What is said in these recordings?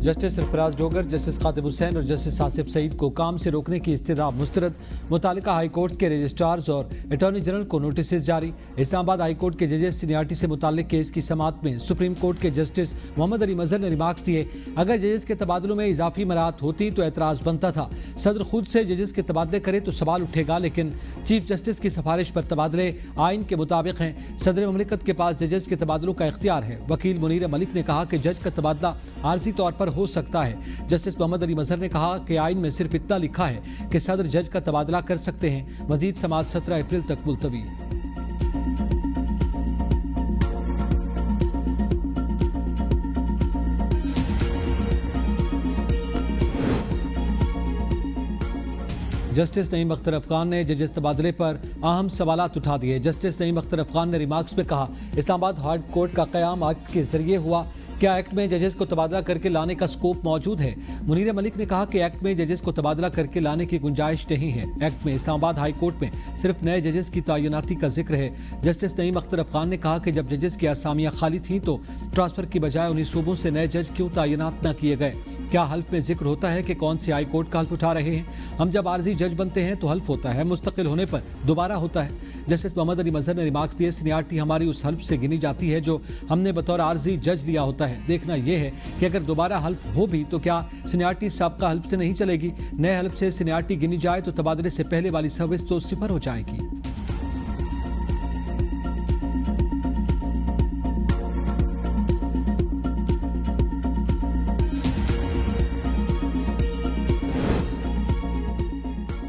Justice Sarfaraz Dogar, justice खातिब Hussain और justice Asif Saeed को काम से रोकने की इस्तदा मुस्तरद। मुतालिका हाई कोर्ट के रजिस्ट्रार्स और अटॉर्नी जनरल को नोटिस जारी। इस्लामाबाद हाई कोर्ट के जजेस सीनियरिटी से मुताल्लिक केस की समाअत में सुप्रीम कोर्ट के जस्टिस मोहम्मद अली मजहर ने रिमार्क्स दिए। अगर जजेस के तबादलों में इजाफी मराहत होती तो एतराज बनता था। सदर खुद से जजेस के तबादले करे तो सवाल उठेगा, लेकिन चीफ जस्टिस की सिफारिश पर तबादले आइन के मुताबिक हैं। सदर ममलिकत के पास जजेस के तबादलों का इख्तियार है। वकील मुनीर मलिक ने कहा कि जज का तबादला आर्जी तौर पर हो सकता है। जस्टिस मोहम्मद अली मजहर ने कहा कि आइन में सिर्फ इतना लिखा है कि सदर जज का तबादला कर सकते हैं। मजीद समाअत 17 अप्रैल तक मुलतवी। जस्टिस नईम अख्तर अफगान ने जजेस तबादले पर अहम सवालात उठा दिए। जस्टिस नईम अख्तर अफगान ने रिमार्क्स में कहा, इस्लामाबाद हाई कोर्ट का क़याम एक्ट के जरिए हुआ। क्या एक्ट में जजेस को तबादला करके लाने का स्कोप मौजूद है? मुनीर मलिक ने कहा कि एक्ट में जजेस को तबादला करके लाने की गुंजाइश नहीं है। एक्ट में इस्लामाबाद हाई कोर्ट में सिर्फ नए जजेस की तैनाती का जिक्र है। जस्टिस नईम अख्तर अफगान ने कहा कि जब जजेस की असामियां खाली थीं तो ट्रांसफर की बजाय उन्हीं सूबों से नए जज क्यों तैनात न किए गए? क्या हल्फ में जिक्र होता है कि कौन से हाई कोर्ट का हल्फ उठा रहे हैं? हम जब आर्जी जज बनते हैं तो हल्फ होता है, मुस्तकिल होने पर दोबारा होता है। जस्टिस मोहम्मद अली मजहर ने रिमार्क्स दिए, सीनियरिटी हमारी उस हल्फ से गिनी जाती है जो हमने बतौर आर्जी जज लिया होता है। देखना यह है कि अगर दोबारा हल्फ हो भी तो क्या सीनियरिटी साबका हल्फ से नहीं चलेगी? नए हल्फ से सीनियरिटी गिनी जाए तो तबादले से पहले वाली सर्विस तो सिफर हो जाएगी।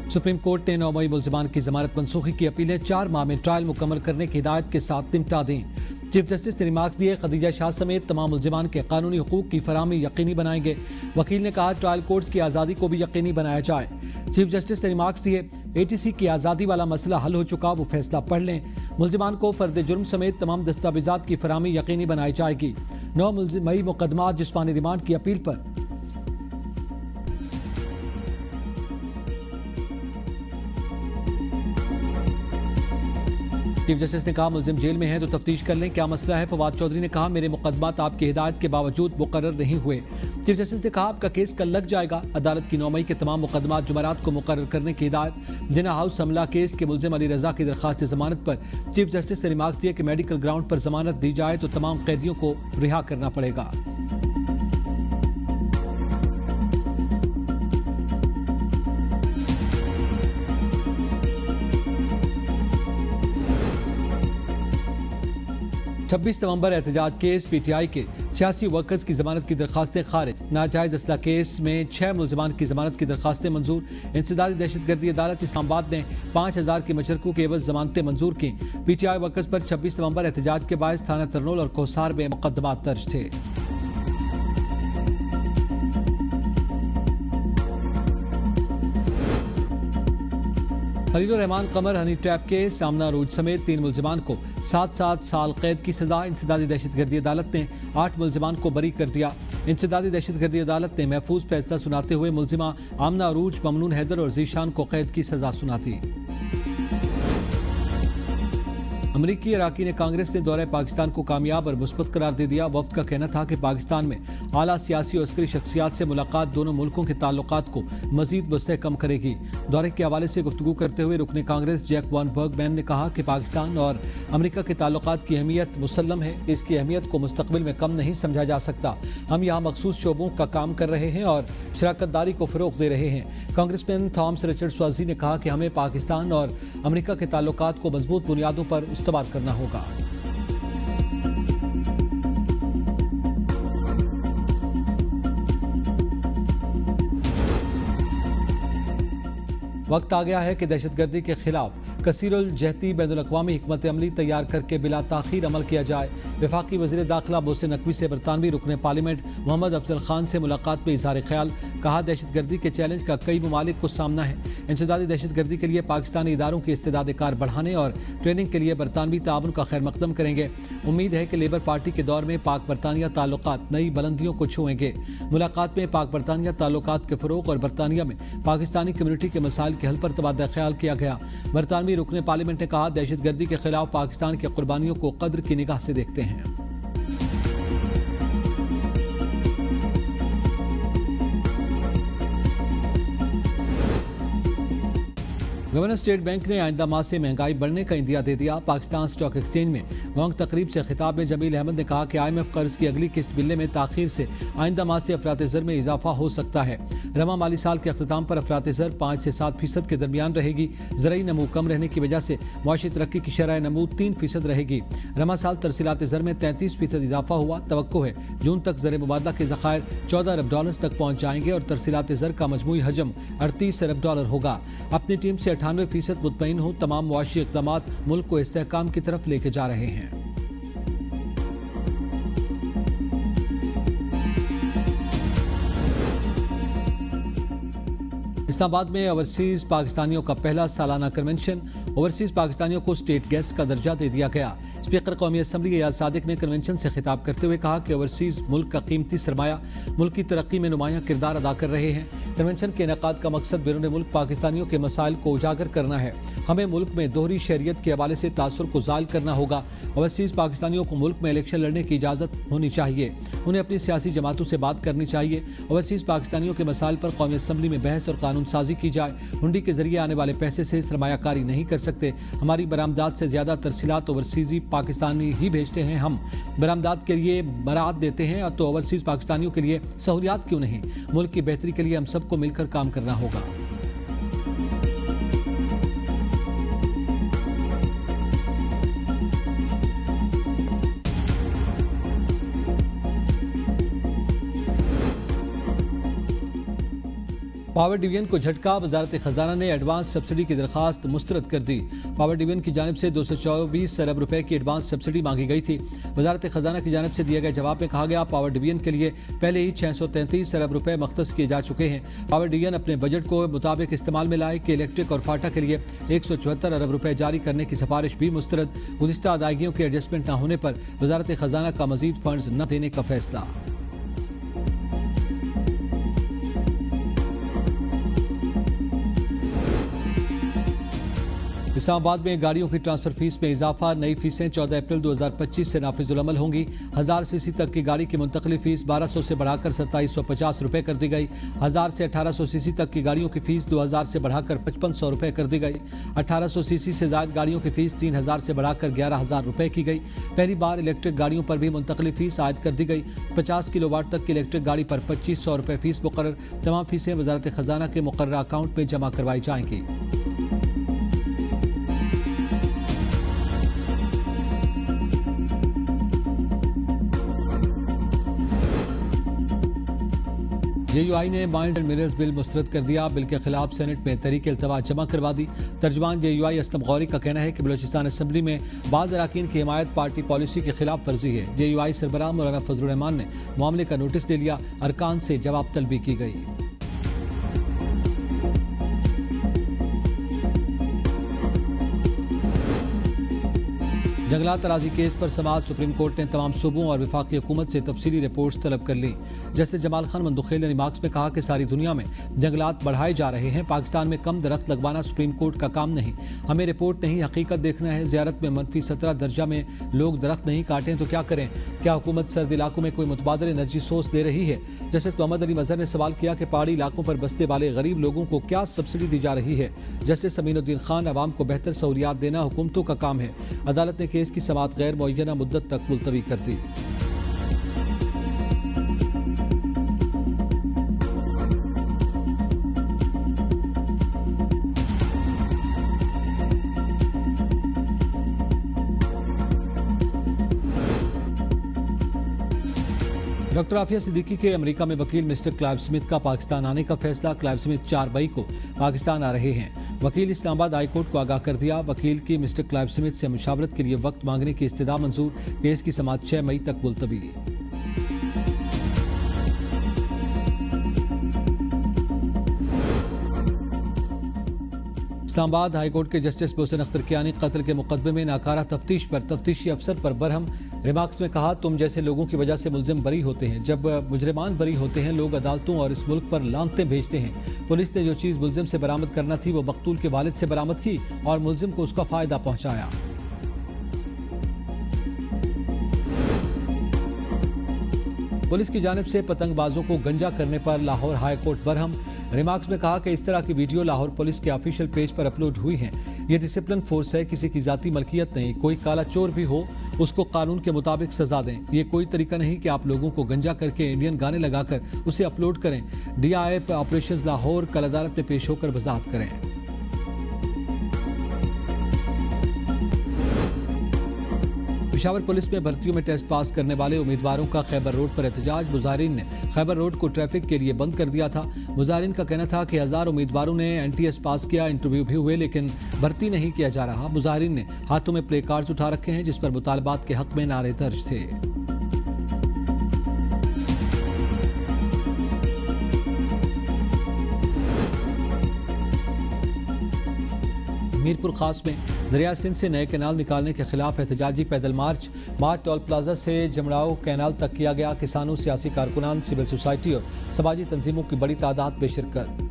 सुप्रीम कोर्ट ने 9 मई मुल्जिमान की जमानत मनसूखी की अपीलें 4 माह में ट्रायल मुकम्मल करने की हिदायत के साथ निपटा दें। चीफ जस्टिस ने रिमार्क्स दिए, खदीजा शाह समेत तमाम मुल्जिमान के कानूनी हुकूक की फराहमी यकीनी बनाएंगे। वकील ने कहा, ट्रायल कोर्ट्स की आज़ादी को भी यकीनी बनाया जाए। चीफ जस्टिस ने रिमार्क्स दिए, ATC की आज़ादी वाला मसला हल हो चुका, वो फैसला पढ़ लें। मुल्जिमान को फर्द जुर्म समेत तमाम दस्तावेजात की फराहमी यकीनी बनाई जाएगी। 9 मई मुकदमा जिस्मानी रिमांड की अपील पर चीफ जस्टिस ने कहा, मुल्जिम जेल में है तो तफ्तीश कर लें, क्या मसला है? फवाद चौधरी ने कहा, मेरे मुकदमात आपकी हिदायत के बावजूद मुकर्रर नहीं हुए। चीफ जस्टिस ने कहा, आपका केस कल लग जाएगा। अदालत की 9 मई के तमाम मुकदमात जुमेरात को मुकर्रर करने की हिदायत। जिना हाउस हमला केस के मुल्जिम अली रजा की दरखास्त जमानत पर चीफ जस्टिस ने रिमार्क दिया कि मेडिकल ग्राउंड पर जमानत दी जाए तो तमाम कैदियों को रिहा करना पड़ेगा। छब्बीस नवंबर एहतजाज केस PTI के 86 वर्कर्स की जमानत की दरखास्तें खारिज। नाजायज असला केस में 6 मुल्जिमान की जमानत की दरखास्तें मंजूर। इंसदादी दहशतगर्दी अदालत इस्लामाबाद ने 5000 के मचरकू के एवज जमानतें मंजूर की। PTI वर्कर्स पर 26 नवंबर एहतजाज के बायस थाना तरनोल और कोसार में मुकदमात दर्ज थे। खलीलुर रहमान कमर हनी ट्रैप केस आमना अरूज समेत 3 मुल्जिमान को 7 साल कैद की सजा। इंसदादी दहशतगर्दी अदालत ने 8 मुल्जिमान को बरी कर दिया। इंसदादी दहशतगर्दी अदालत ने महफूज फैसला सुनाते हुए मुल्जिमा आमना अरूज, ममनून हैदर और जीशान को कैद की सजा सुनाती। अमरीकी अराकी ने कांग्रेस ने दौरे पाकिस्तान को कामयाब और मुस्बत करार दे दिया। वफ्द का कहना था कि पाकिस्तान में आला सियासी और अस्करी शख्सियात से मुलाकात दोनों मुल्कों के ताल्लुकात को मजीद मुस्तहकम करेगी। दौरे के हवाले से गुफ्तगू करते हुए रुकने कांग्रेस जैक वॉन बर्गमैन ने कहा कि पाकिस्तान और अमरीका के ताल्लुकात की अहमियत मुसल्लम है, इसकी अहमियत को मुस्तकबिल में कम नहीं समझा जा सकता। हम यहाँ मखसूस शोबों का काम कर रहे हैं और शराकतदारी को फ़रोग़ दे रहे हैं। कांग्रेसमैन थॉमस रिचर्ड स्वाजी ने कहा कि हमें पाकिस्तान और अमरीका के ताल्लुकात को मजबूत बुनियादों पर इस्तेमाल करना होगा। वक्त आ गया है कि दहशतगर्दी के खिलाफ कसीरुल जहती बैनुल-अक़वामी हिकमत अमली तैयार करके बिला ताख़ीर अमल किया जाए। वफाकी वज़ीर दाखिला मोहसिन नकवी से बरतानवी रुकने पार्लियामेंट मोहम्मद अफजल खान से मुलाकात में इज़हार ख्याल। कहा, दहशतगर्दी के चैलेंज का कई ममालिक को सामना है। इंसदादी दहशतगर्दी के लिए पाकिस्तानी इदारों की इस्तेदाद कार बढ़ाने और ट्रेनिंग के लिए बरतानवी ताउन का खैर मकदम करेंगे। उम्मीद है कि लेबर पार्टी के दौर में पाक बरतानिया ताल्लुकात नई बुलंदियों को छुएंगे। मुलाकात में पाक बरतानिया ताल्लुकात के फ़रोग़ और बरतानिया में पाकिस्तानी कम्यूनिटी के मसाइल के हल पर तबादला ख्याल किया गया। बरतानवी रुकने पार्लियामेंट ने कहा, दहशतगर्दी के खिलाफ पाकिस्तान की कुर्बानियों को कद्र की निगाह से देखते हैं। गवर्नर स्टेट बैंक ने आइंदा माह से महंगाई बढ़ने का इंदिया दे दिया। पाकिस्तान स्टॉक एक्सचेंज में मौंग तकरीब से खिताब में जमील अहमद ने कहा कि IMF कर्ज की अगली किस्त मिलने में ताखीर से आइंदा माह से अफरात-ए-ज़र में इजाफा हो सकता है। रमा माली साल के अख्ताम पर अफरात-ए-ज़र 5 से 7% के दरमियान रहेगी। ज़रई नमू कम रहने की वजह से मुआशी तरक्की की शरह नमू 3% रहेगी। रमा साल तरसीलात-ए-ज़र में 33% इजाफा हुआ। तवक्को है जून तक ज़र मुबादला के ज़खायर $14 अरब तक पहुँच जाएंगे और तरसीलात-ए-ज़र का मजमूई हजम $38 अरब होगा। अपनी टीम से 98% मुतमईन हो। तमाम मुआशी इक़दामात मुल्क को इस्तेहकाम की तरफ लेके जा रहे हैं। इस्लामाबाद में ओवरसीज पाकिस्तानियों का पहला सालाना कन्वेंशन। ओवरसीज पाकिस्तानियों को स्टेट गेस्ट का दर्जा दे दिया गया। स्पीकर कौमी असम्बली एजाज सादिक ने कन्वेंशन से खिताब करते हुए कहा कि ओवरसीज मुल्क का कीमती सरमाया मुल्क की तरक्की में नुमायां किरदार अदा कर रहे हैं। कन्वेंशन के इनेकाद का मकसद बैरून मुल्क पाकिस्तानियों के मसाइल को उजागर करना है। हमें मुल्क में दोहरी शहरियत के हवाले से तासुर को ज़ायल करना होगा। ओवरसीज पाकिस्तानियों को मुल्क में इलेक्शन लड़ने की इजाज़त होनी चाहिए। उन्हें अपनी सियासी जमातों से बात करनी चाहिए। ओवरसीज पाकिस्तानियों के मसाइल पर कौमी असम्बली में बहस और कानून साजी की जाए। हुंडी के जरिए आने वाले पैसे से सरमायाकारी नहीं कर सकते। हमारी बरामदात से ज्यादा तरसीलात ओवरसीजी पाकिस्तानी ही भेजते हैं। हम बरामदात के लिए बरात देते हैं तो ओवरसीज पाकिस्तानियों के लिए सहूलियात क्यों नहीं। मुल्क की बेहतरी के लिए हम सबको मिलकर काम करना होगा। पावर डिवीजन को झटका। वजारत खजाना ने एडवांस सब्सिडी की दरखास्त मुस्तरद कर दी। पावर डिवीजन की जानिब से 224 अरब रुपए की एडवांस सब्सिडी मांगी गई थी। वजारत खजाना की जानिब से दिए गए जवाब में कहा गया पावर डिवीजन के लिए पहले ही 633 अरब रुपए मख्तस किए जा चुके हैं। पावर डिवीजन अपने बजट को मुताबिक इस्तेमाल में लाए कि इलेक्ट्रिक और फाटा के लिए 174 अरब रुपए जारी करने की सिफारिश भी मुस्तरद। गुज़िश्ता अदायगियों की एडजस्टमेंट न होने पर वजारत खजाना का मजीद फंड्स न देने का फैसला। इस्लामाबाद में गाड़ियों की ट्रांसफर फीस में इजाफा। नई फीसें 14 अप्रैल 2025 से नाफिजुल अमल होंगी। 1000 सीसी तक की गाड़ी की मुंतकली फीस 1200 से बढ़ाकर 2750 रुपए कर दी गई। 1000 से 1800 सीसी तक की गाड़ियों की फीस 2000 से बढ़ाकर 5500 रुपए कर दी गई। 1800 सीसी से ज्यादा गाड़ियों की फीस 3000 से बढ़ाकर 11000 रुपए की गई। पहली बार इलेक्ट्रिक गाड़ियों पर भी मुंतकली फीस आयद कर दी गई। 50 किलोवाट तक की इलेक्ट्रिक गाड़ी पर 2500 रुपए फीस मुकर्रर। तमाम फीसें वजारत खजाना के मुकर्रर अकाउंट में जमा करवाई जाएंगी। JUI ने माइंस एंड मिनरल्स बिल मुस्तरद कर दिया। बिल के खिलाफ सेनेट में तहरीक इल्तवा जमा करवा दी। तर्जमान JUI असलम गौरी का कहना है कि बलोचिस्तान असम्बली में बाज़ अराकीन की हिमायत पार्टी पॉलिसी की खिलाफ वर्जी है। JUI सरबराह मौलाना फजलुर रहमान ने मामले का नोटिस ले लिया। अरकान से जवाब तलबी की गई। जंगलात तराजी केस पर समाज सुप्रीम कोर्ट ने तमाम सूबों और वफाकी हुकूमत से तफसीली रिपोर्ट्स तलब कर ली। जस्टिस जमाल खान मंदुखेल ने रिमार्क्स में कहा कि सारी दुनिया में जंगलात बढ़ाए जा रहे हैं। पाकिस्तान में कम दरख्त लगवाना सुप्रीम कोर्ट का काम नहीं। हमें रिपोर्ट नहीं हकीकत देखना है। ज़ियारत में -17 दर्जा में लोग दरख्त नहीं काटें तो क्या करें। क्या हुकूमत सर्द इलाकों में कोई मुतबादल एनर्जी सोर्स दे रही है। जस्टिस मोहम्मद अली मजहर ने सवाल किया कि पहाड़ी इलाकों पर बसने वाले गरीब लोगों को क्या सब्सिडी दी जा रही है। जस्टिस अमीनुद्दीन खान अवाम को बेहतर सहूलियात देना हुकूमतों का काम है। अदालत ने केस की समाअत गैर मुअय्यना मुद्दत तक मुलतवी कर दी। डॉक्टर आफिया सिद्दीकी के अमेरिका में वकील मिस्टर क्लाइव स्मिथ का पाकिस्तान आने का फैसला। क्लाइव स्मिथ 4 मई को पाकिस्तान आ रहे हैं। वकील इस्लामाबाद हाई कोर्ट को आगाह कर दिया। वकील की मिस्टर क्लाइव स्मिथ से मुशावरत के लिए वक्त मांगने की इस्तदा मंजूर। केस की समाअत 6 मई तक मुलतवी। इस्लामाबाद हाई कोर्ट के जस्टिस मोहसिन अख्तर कियानी कत्ल के मुकदमे में नाकारा तफ्तीश पर तफ्तीशी अफसर पर बरहम। रिमार्क्स में कहा तुम जैसे लोगों की वजह से मुलजिम बरी होते हैं। जब मुजरिमान बरी होते हैं लोग अदालतों और इस मुल्क पर लानतें भेजते हैं। पुलिस ने जो चीज़ मुलजिम से बरामद करना थी वो मकतूल के वालिद से बरामद की और मुलजिम को उसका फायदा पहुंचाया। पुलिस की जानिब से पतंगबाजों को गंजा करने पर Lahore high court Barham. Remarks में कहा कि इस तरह की वीडियो लाहौर पुलिस के ऑफिशियल पेज पर अपलोड हुई हैं। ये डिसिप्लिन फोर्स है, किसी की जाती मलकियत नहीं। कोई काला चोर भी हो उसको कानून के मुताबिक सजा दें। ये कोई तरीका नहीं कि आप लोगों को गंजा करके इंडियन गाने लगाकर उसे अपलोड करें। DIA ऑपरेशंस लाहौर कल अदालत में पेश होकर वजाहत करें। पेशावर पुलिस में भर्तियों में टेस्ट पास करने वाले उम्मीदवारों का खैबर रोड पर एहतजाज। मुजाहिरीन ने खैबर रोड को ट्रैफिक के लिए बंद कर दिया था। मुजाहिरीन का कहना था कि 1000 उम्मीदवारों ने NTS पास किया, इंटरव्यू भी हुए, लेकिन भर्ती नहीं किया जा रहा। मुजाहिरीन ने हाथों में प्ले कार्ड्स उठा रखे हैं जिस पर मुतालबात के हक में नारे दर्ज थे। मीरपुर खास में दरिया सिंध से नए कैनाल निकालने के खिलाफ एहतजाजी पैदल मार्च टोल प्लाजा से जमड़ाओ कैनाल तक किया गया। किसानों, सियासी कारकुनान, सिविल सोसाइटी और समाजी तंजीमों की बड़ी तादाद में शिरकत।